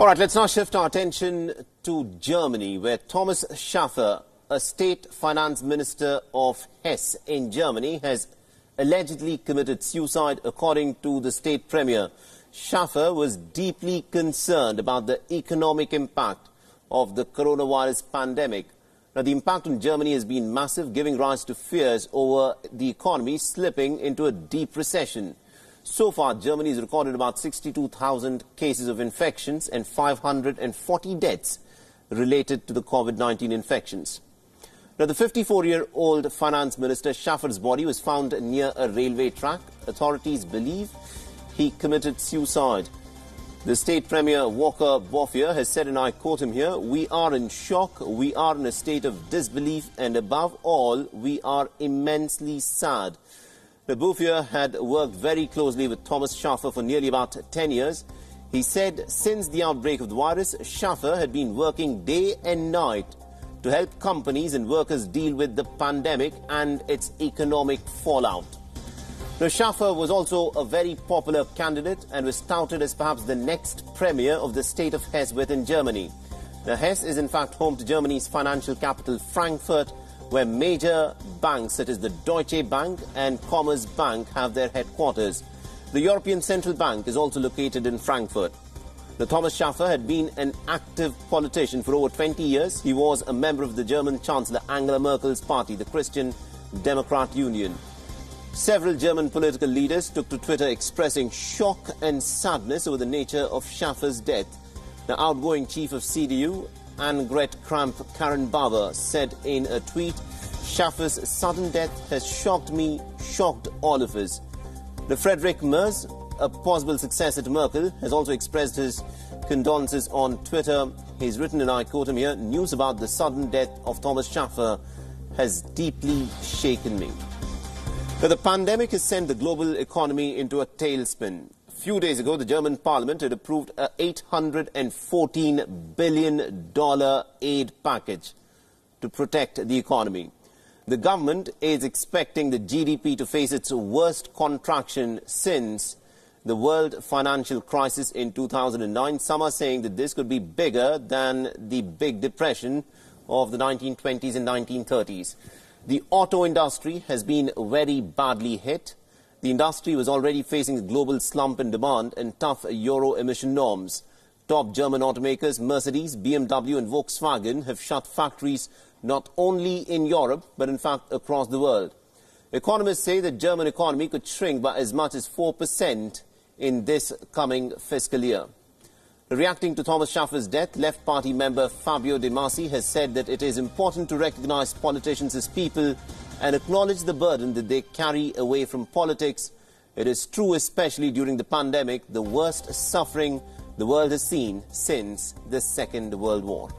All right, let's now shift our attention to Germany, where Thomas Schaffer, a state finance minister of Hesse in Germany, has allegedly committed suicide, according to the state premier. Schaffer was deeply concerned about the economic impact of the coronavirus pandemic. Now, the impact on Germany has been massive, giving rise to fears over the economy slipping into a deep recession. So far, Germany has recorded about 62,000 cases of infections and 540 deaths related to the COVID-19 infections. Now, the 54-year-old finance minister Schaffer's body was found near a railway track. Authorities believe he committed suicide. The state premier Walker Bouffier has said, and I quote him here, "We are in shock, we are in a state of disbelief, and above all, we are immensely sad." The Bouffier had worked very closely with Thomas Schaffer for nearly about 10 years. He said since the outbreak of the virus, Schaffer had been working day and night to help companies and workers deal with the pandemic and its economic fallout. Now, Schaffer was also a very popular candidate and was touted as perhaps the next premier of the state of Hesse within Germany. Now, Hesse is in fact home to Germany's financial capital Frankfurt, where major banks such as the Deutsche Bank and Commerzbank have their headquarters. The European Central Bank is also located in Frankfurt. Now, Thomas Schaffer had been an active politician for over 20 years. He was a member of the German Chancellor Angela Merkel's party, the Christian Democrat Union. Several German political leaders took to Twitter expressing shock and sadness over the nature of Schaffer's death. The outgoing chief of CDU, Annegret Kramp-Karrenbauer, said in a tweet, "Schaffer's sudden death has shocked me, shocked all of us." The Friedrich Merz, a possible successor to Merkel, has also expressed his condolences on Twitter. He's written, and I quote him here, "News about the sudden death of Thomas Schaffer has deeply shaken me." Now, the pandemic has sent the global economy into a tailspin. A few days ago, the German parliament had approved a $814 billion aid package to protect the economy. The government is expecting the GDP to face its worst contraction since the world financial crisis in 2009. Some are saying that this could be bigger than the Big Depression of the 1920s and 1930s. The auto industry has been very badly hit. The industry was already facing a global slump in demand and tough Euro emission norms. Top German automakers Mercedes, BMW and Volkswagen have shut factories not only in Europe, but in fact across the world. Economists say the German economy could shrink by as much as 4% in this coming fiscal year. Reacting to Thomas Schaffer's death, Left Party member Fabio De Masi has said that it is important to recognize politicians as people and acknowledge the burden that they carry away from politics. It is true, especially during the pandemic, the worst suffering the world has seen since the Second World War.